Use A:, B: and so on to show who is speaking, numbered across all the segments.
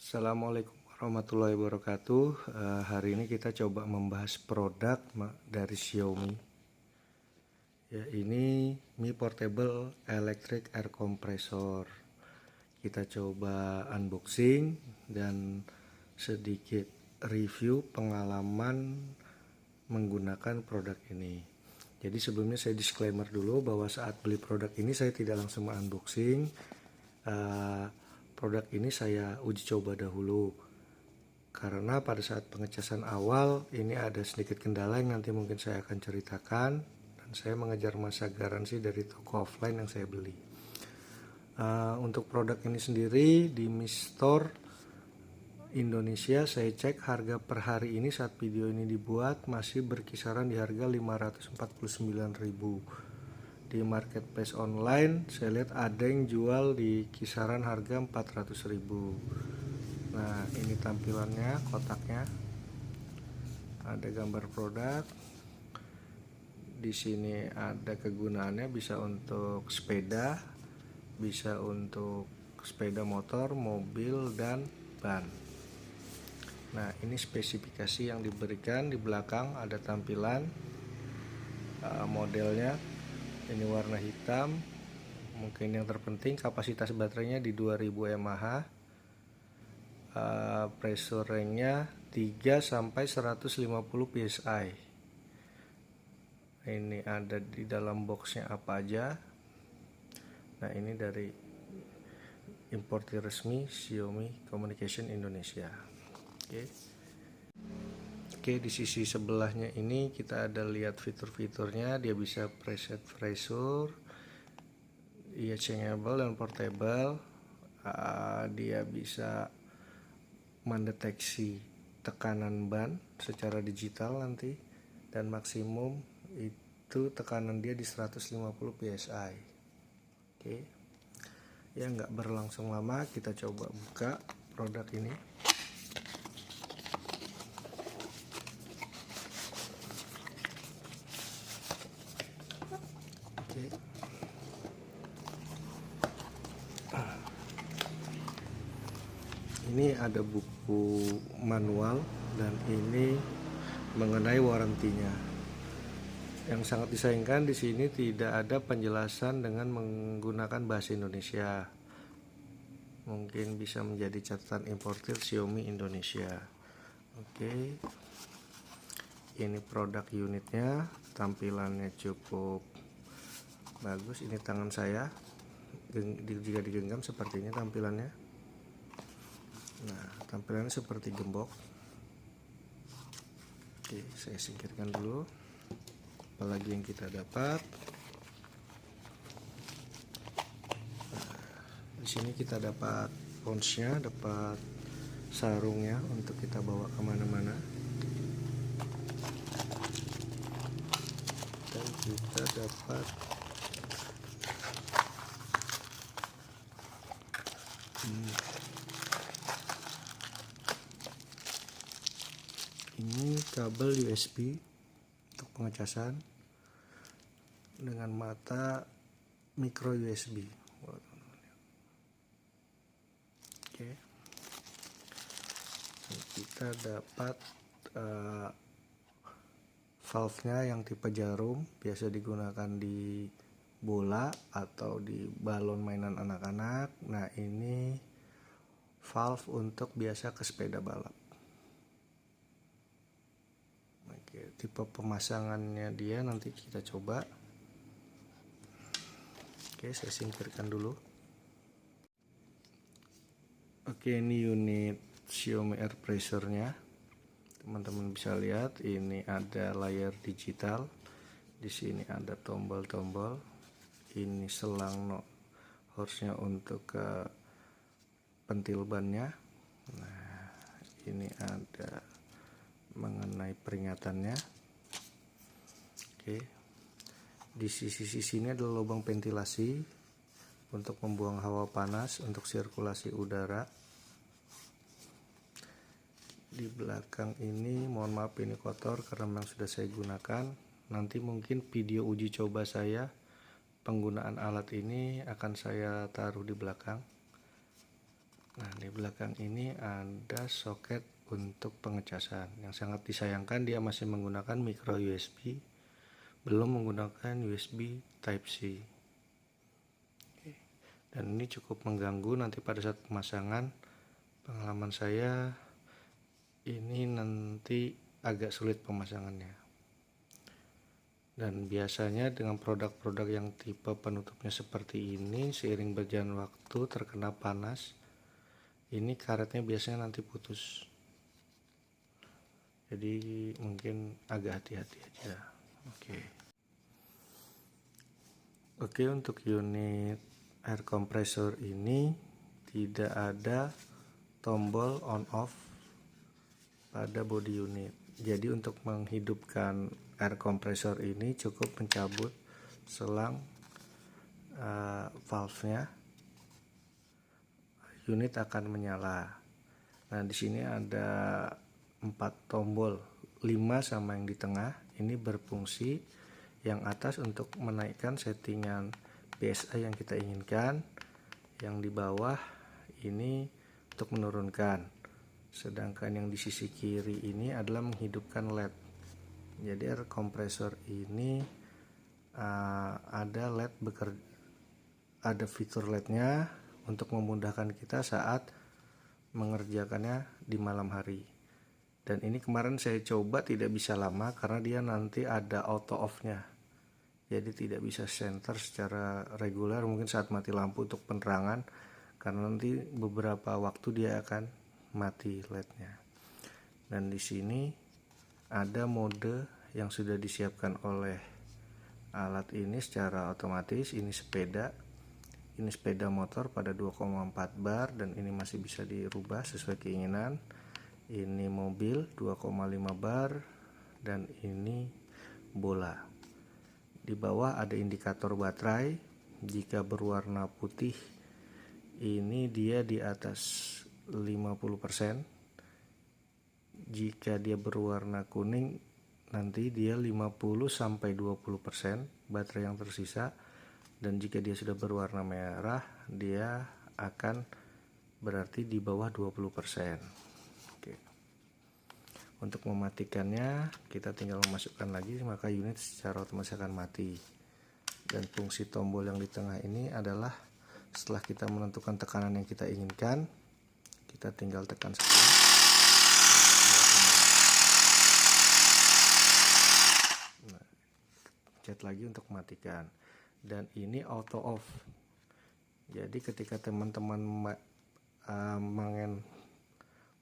A: Assalamualaikum warahmatullahi wabarakatuh. Hari ini kita coba membahas produk dari Xiaomi. Ya, ini Mi Portable Electric Air Compressor. Kita coba unboxing dan sedikit review pengalaman menggunakan produk ini. Jadi sebelumnya saya disclaimer dulu bahwa saat beli produk ini saya tidak langsung unboxing. Produk ini saya uji coba dahulu karena pada saat pengecasan awal ini ada sedikit kendala yang nanti mungkin saya akan ceritakan, dan saya mengejar masa garansi dari toko offline yang saya beli. Untuk produk ini sendiri di Mi Store Indonesia saya cek harga per hari ini saat video ini dibuat masih berkisaran di harga 549.000. Di marketplace online saya lihat ada yang jual di kisaran harga 400.000. Nah, ini tampilannya, kotaknya ada gambar produk. Di sini ada kegunaannya, bisa untuk sepeda, bisa untuk sepeda motor, mobil, dan ban. Nah, ini spesifikasi yang diberikan. Di belakang ada tampilan modelnya. Ini warna hitam. Mungkin yang terpenting kapasitas baterainya di 2000 mAh. Pressure ring-nya 3 sampai 150 psi. Ini ada di dalam boxnya apa aja. Nah, ini dari importir resmi Xiaomi Communication Indonesia. Oke, di sisi sebelahnya ini kita ada lihat fitur-fiturnya. Dia bisa preset pressure, dia changeable dan portable. Dia bisa mendeteksi tekanan ban secara digital nanti, dan maksimum itu tekanan dia di 150 psi. Oke. Ya, nggak berlangsung lama, kita coba buka produk ini. Oke. Ini ada buku manual dan ini mengenai warantinya. Yang sangat disayangkan di sini tidak ada penjelasan dengan menggunakan bahasa Indonesia. Mungkin bisa menjadi catatan importir Xiaomi Indonesia. Oke. Ini produk unitnya, tampilannya cukup bagus. Ini tangan saya, jika digenggam seperti ini tampilannya. Nah, tampilannya seperti gembok. Oke, saya singkirkan dulu. Apalagi yang kita dapat. Nah, di sini kita dapat pouch-nya, dapat sarungnya untuk kita bawa kemana-mana. Dan kita dapat ini kabel USB untuk pengecasan dengan mata micro USB. Oke. Kita dapat valve-nya yang tipe jarum, biasa digunakan di bola atau di balon mainan anak-anak. Nah, ini valve untuk biasa ke sepeda balap. Oke, tipe pemasangannya dia nanti kita coba. Oke, saya singkirkan dulu. Oke, ini unit Xiaomi Air Pressure-nya. Teman-teman bisa lihat ini ada layar digital. Di sini ada tombol-tombol. Ini selang hose-nya untuk ke pentil bannya. Nah, ini ada mengenai peringatannya. Oke. Di sisi-sisi ini ada lubang ventilasi untuk membuang hawa panas untuk sirkulasi udara. Di belakang ini, mohon maaf ini kotor karena memang sudah saya gunakan. Nanti mungkin video uji coba saya penggunaan alat ini akan saya taruh di belakang. Nah, di belakang ini ada soket untuk pengecasan. Yang sangat disayangkan dia masih menggunakan micro USB, belum menggunakan USB Type-C. Dan ini cukup mengganggu nanti pada saat pemasangan. Pengalaman saya ini nanti agak sulit pemasangannya. Dan biasanya dengan produk-produk yang tipe penutupnya seperti ini, seiring berjalan waktu terkena panas, ini karetnya biasanya nanti putus. Jadi mungkin agak hati-hati aja. Oke, untuk unit air compressor ini tidak ada tombol on off pada body unit. Jadi untuk menghidupkan air compressor ini cukup mencabut selang valve-nya, unit akan menyala. Nah, di sini ada 4 tombol, 5 sama yang di tengah ini berfungsi. Yang atas untuk menaikkan settingan PSI yang kita inginkan, yang di bawah ini untuk menurunkan, sedangkan yang di sisi kiri ini adalah menghidupkan LED. Jadi air compressor ini ada LED ada fitur LED-nya untuk memudahkan kita saat mengerjakannya di malam hari. Dan ini kemarin saya coba tidak bisa lama karena dia nanti ada auto off-nya. Jadi tidak bisa center secara reguler, mungkin saat mati lampu untuk penerangan, karena nanti beberapa waktu dia akan mati LED-nya. Dan di sini ada mode yang sudah disiapkan oleh alat ini secara otomatis. Ini sepeda motor pada 2,4 bar dan ini masih bisa dirubah sesuai keinginan. Ini mobil 2,5 bar dan ini bola. Di bawah ada indikator baterai. Jika berwarna putih ini dia di atas 50%. Jika dia berwarna kuning nanti dia 50-20% baterai yang tersisa. Dan jika dia sudah berwarna merah dia akan berarti di bawah 20%. Untuk mematikannya kita tinggal memasukkan lagi, maka unit secara otomatis akan mati. Dan fungsi tombol yang di tengah ini adalah setelah kita menentukan tekanan yang kita inginkan, kita tinggal tekan saja. Nah, pencet lagi untuk mematikan. Dan ini auto off. Jadi ketika teman-teman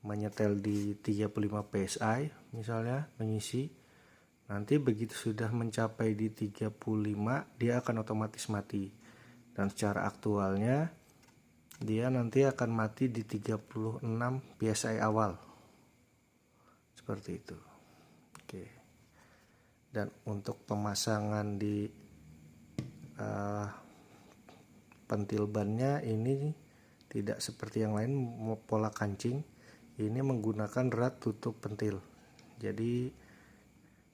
A: menyetel di 35 PSI misalnya mengisi, nanti begitu sudah mencapai di 35 dia akan otomatis mati. Dan secara aktualnya dia nanti akan mati di 36 PSI awal seperti itu. Dan untuk pemasangan di pentil bannya ini tidak seperti yang lain pola kancing. Ini menggunakan erat tutup pentil. Jadi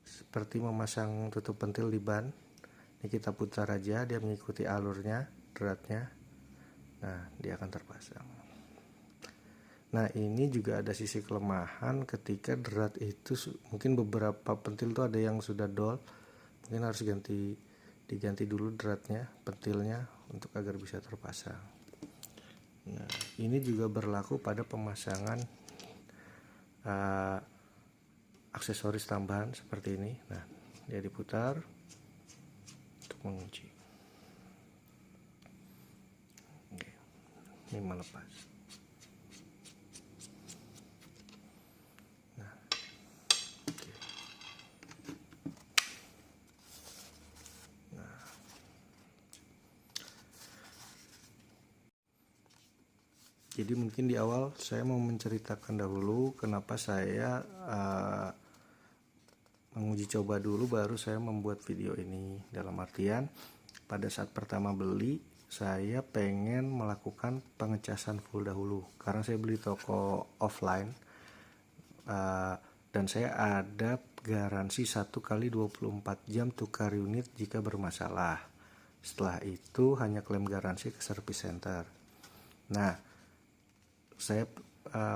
A: seperti memasang tutup pentil di ban. Ini kita putar aja, dia mengikuti alurnya, eratnya. Nah, dia akan terpasang. Nah, ini juga ada sisi kelemahan ketika derat itu mungkin beberapa pentil tuh ada yang sudah dol. Mungkin harus diganti dulu deratnya, pentilnya untuk agar bisa terpasang. Nah, ini juga berlaku pada pemasangan aksesoris tambahan seperti ini. Nah, dia diputar untuk mengunci. Ini melepas. Nah, jadi mungkin di awal saya mau menceritakan dahulu kenapa saya menguji coba dulu baru saya membuat video ini. Dalam artian pada saat pertama beli saya pengen melakukan pengecasan full dahulu karena saya beli toko offline dan saya ada garansi 1x24 jam tukar unit jika bermasalah. Setelah itu hanya klaim garansi ke service center. Nah, saya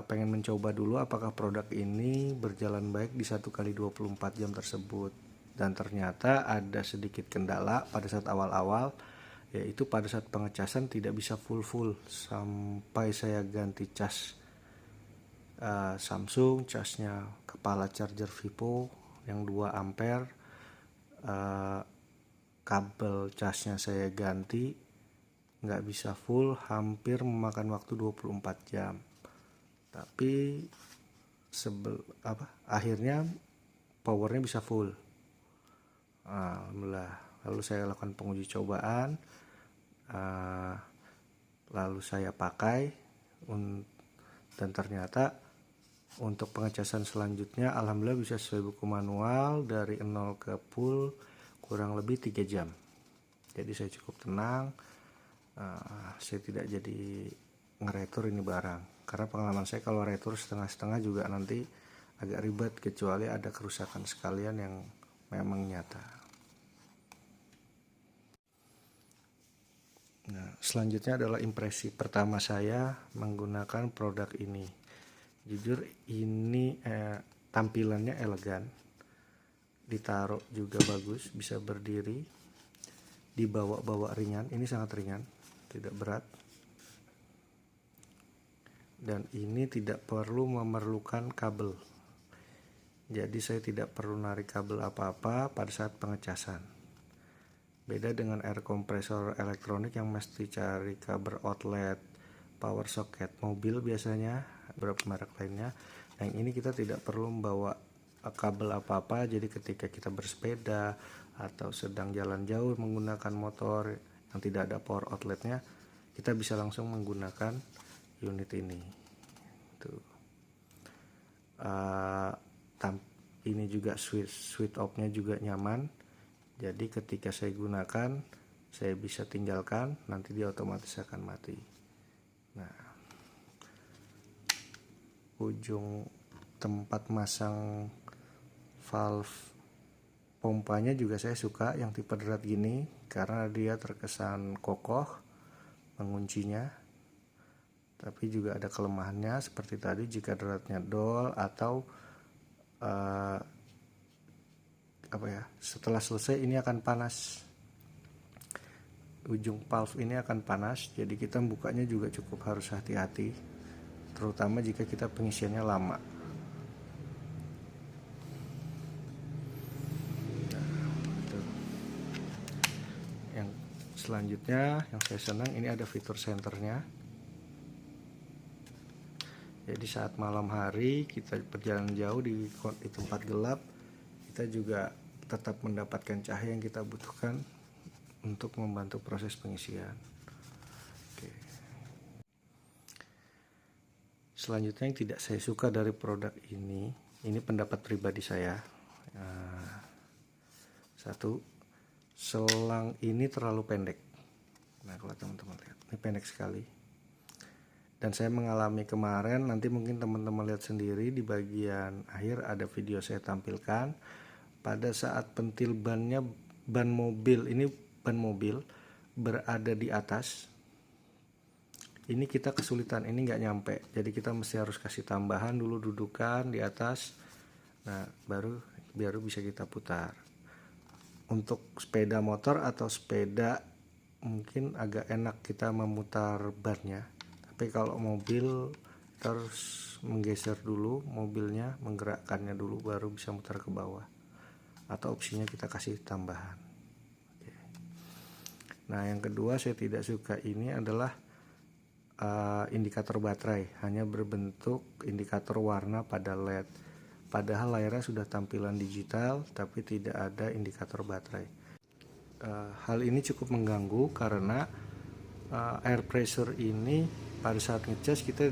A: pengen mencoba dulu apakah produk ini berjalan baik di 1 kali 24 jam tersebut. Dan ternyata ada sedikit kendala pada saat awal-awal, yaitu pada saat pengecasan tidak bisa full sampai saya ganti cas Samsung, casnya kepala charger Vivo yang 2 ampere, kabel casnya saya ganti, nggak bisa full, hampir memakan waktu 24 jam. Tapi akhirnya powernya bisa full. Alhamdulillah. Lalu saya lakukan penguji cobaan, lalu saya pakai, dan ternyata untuk pengecasan selanjutnya alhamdulillah bisa sesuai buku manual, dari 0 ke full kurang lebih 3 jam. Jadi saya cukup tenang, saya tidak jadi ngeretur ini barang, karena pengalaman saya kalau retur setengah-setengah juga nanti agak ribet, kecuali ada kerusakan sekalian yang memang nyata. Nah, selanjutnya adalah impresi pertama saya menggunakan produk ini. Jujur ini tampilannya elegan, ditaruh juga bagus, bisa berdiri, dibawa-bawa ringan, ini sangat ringan, tidak berat, dan ini tidak perlu memerlukan kabel. Jadi saya tidak perlu narik kabel apa-apa pada saat pengecasan. Beda dengan air kompresor elektronik yang mesti cari kabel outlet, power socket mobil biasanya, beberapa merek lainnya. Yang ini kita tidak perlu membawa kabel apa-apa, jadi ketika kita bersepeda atau sedang jalan jauh menggunakan motor yang tidak ada power outletnya, kita bisa langsung menggunakan unit ini. Ini juga switch off-nya juga nyaman, jadi ketika saya gunakan saya bisa tinggalkan, nanti dia otomatis akan mati. Nah, ujung tempat masang valve pompanya juga saya suka yang tipe drat gini, karena dia terkesan kokoh menguncinya. Tapi juga ada kelemahannya seperti tadi, jika dratnya dol atau setelah selesai ini akan panas, ujung valve ini akan panas, jadi kita bukanya juga cukup harus hati-hati, terutama jika kita pengisiannya lama. Yang selanjutnya yang saya senang, ini ada fitur senternya. Jadi saat malam hari kita perjalanan jauh di tempat gelap, kita juga tetap mendapatkan cahaya yang kita butuhkan untuk membantu proses pengisian. Oke. Selanjutnya yang tidak saya suka dari produk ini pendapat pribadi saya. Satu, selang ini terlalu pendek. Nah, kalau teman-teman lihat, ini pendek sekali. Dan saya mengalami kemarin, nanti mungkin teman-teman lihat sendiri di bagian akhir ada video saya tampilkan. Pada saat pentil bannya, ban mobil berada di atas, ini kita kesulitan, ini nggak nyampe, jadi kita mesti harus kasih tambahan dulu, dudukan di atas, nah baru bisa kita putar. Untuk sepeda motor atau sepeda mungkin agak enak kita memutar bannya, tapi kalau mobil kita harus menggeser dulu mobilnya, menggerakkannya dulu, baru bisa mutar ke bawah, atau opsinya kita kasih tambahan. Oke. Nah, yang kedua saya tidak suka ini adalah indikator baterai, hanya berbentuk indikator warna pada LED, padahal layarnya sudah tampilan digital tapi tidak ada indikator baterai. Hal ini cukup mengganggu karena air pressure ini pada saat ngecas kita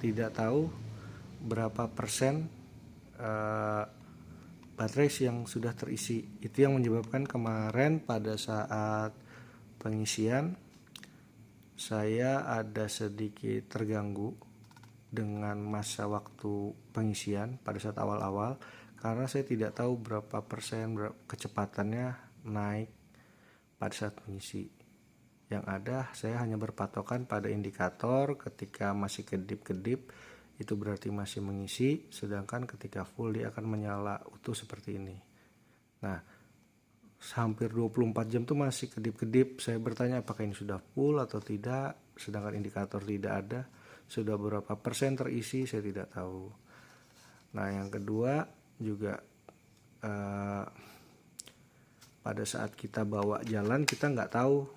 A: tidak tahu berapa persen baterai yang sudah terisi. Itu yang menyebabkan kemarin pada saat pengisian saya ada sedikit terganggu dengan masa waktu pengisian pada saat awal-awal, karena saya tidak tahu berapa persen kecepatannya naik pada saat mengisi. Yang ada saya hanya berpatokan pada indikator. Ketika masih kedip-kedip itu berarti masih mengisi, sedangkan ketika full dia akan menyala utuh seperti ini. Nah, hampir 24 jam tuh masih kedip-kedip. Saya bertanya apakah ini sudah full atau tidak, sedangkan indikator tidak ada. Sudah berapa persen terisi saya tidak tahu. Nah, yang kedua juga pada saat kita bawa jalan kita nggak tahu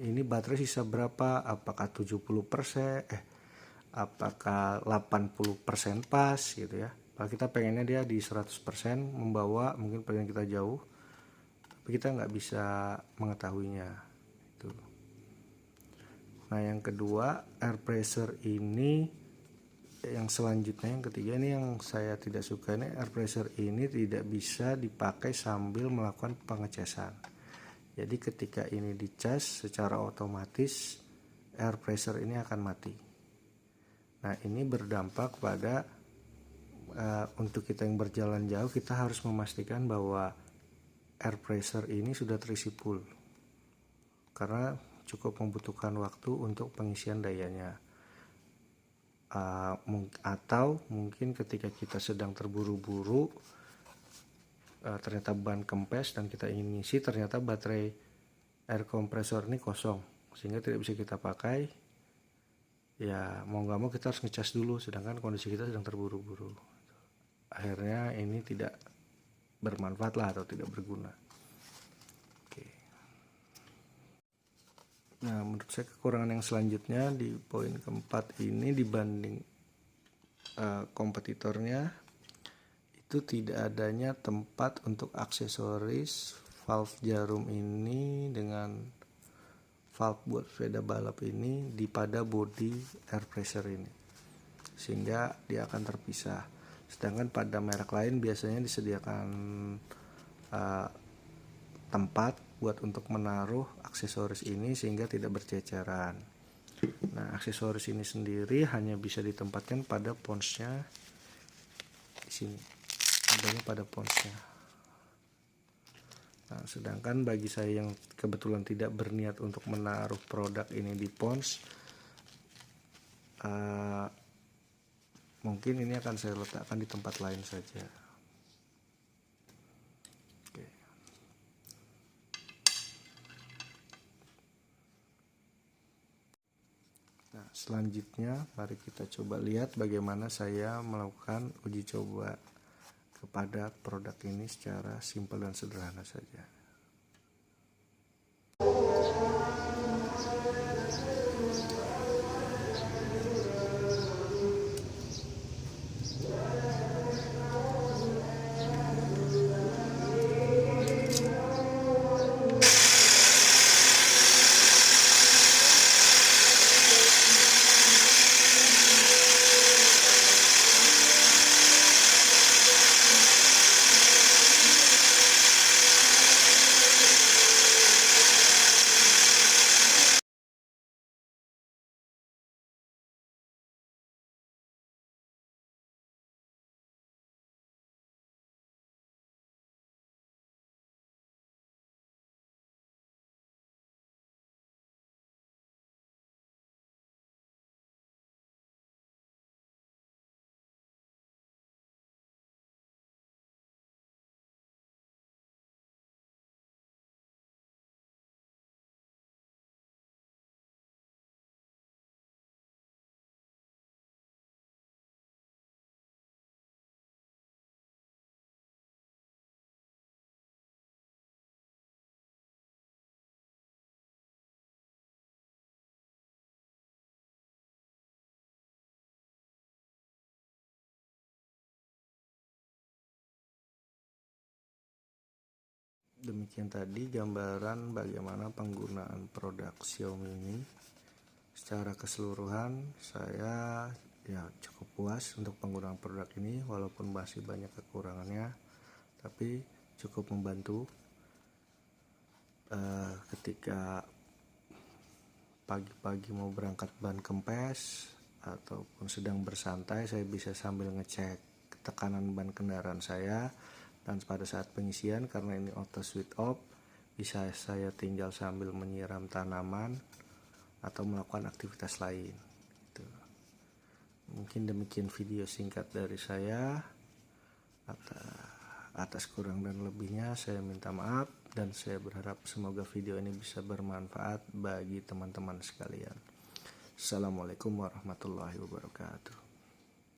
A: ini baterai sisa berapa, apakah 70%, apakah 80% pas gitu ya. Kalau kita pengennya dia di 100% membawa, mungkin pengen kita jauh, tapi kita nggak bisa mengetahuinya itu. Nah, yang kedua, air pressure ini yang selanjutnya, yang ketiga ini yang saya tidak suka, ini air pressure ini tidak bisa dipakai sambil melakukan pengecasan. Jadi ketika ini dicas secara otomatis air pressure ini akan mati. Nah, ini berdampak pada untuk kita yang berjalan jauh, kita harus memastikan bahwa air pressure ini sudah terisi full, karena cukup membutuhkan waktu untuk pengisian dayanya. Atau mungkin ketika kita sedang terburu-buru, ternyata ban kempes dan kita ingin ngisi, ternyata baterai air kompresor ini kosong sehingga tidak bisa kita pakai, ya mau nggak mau kita harus ngecas dulu sedangkan kondisi kita sedang terburu-buru. Akhirnya ini tidak bermanfaat lah atau tidak berguna. Oke. Nah, menurut saya kekurangan yang selanjutnya di poin keempat ini dibanding kompetitornya, itu tidak adanya tempat untuk aksesoris valve jarum ini dengan valve buat sepeda balap ini di pada bodi air pressure ini, sehingga dia akan terpisah. Sedangkan pada merek lain biasanya disediakan tempat buat untuk menaruh aksesoris ini sehingga tidak berceceran. Nah, aksesoris ini sendiri hanya bisa ditempatkan pada ponsnya di sini, adanya pada ponsnya. Nah, sedangkan bagi saya yang kebetulan tidak berniat untuk menaruh produk ini di pons, mungkin ini akan saya letakkan di tempat lain saja. Oke. Nah, selanjutnya mari kita coba lihat bagaimana saya melakukan uji coba kepada produk ini secara simpel dan sederhana saja. Demikian tadi gambaran bagaimana penggunaan produk Xiaomi ini. Secara keseluruhan saya cukup puas untuk penggunaan produk ini, walaupun masih banyak kekurangannya, tapi cukup membantu ketika pagi-pagi mau berangkat ban kempes ataupun sedang bersantai, saya bisa sambil ngecek tekanan ban kendaraan saya. Dan pada saat pengisian, karena ini auto switch off, bisa saya tinggal sambil menyiram tanaman atau melakukan aktivitas lain gitu. Mungkin demikian video singkat dari saya. Atas kurang dan lebihnya saya minta maaf, dan saya berharap semoga video ini bisa bermanfaat bagi teman-teman sekalian. Assalamualaikum warahmatullahi wabarakatuh.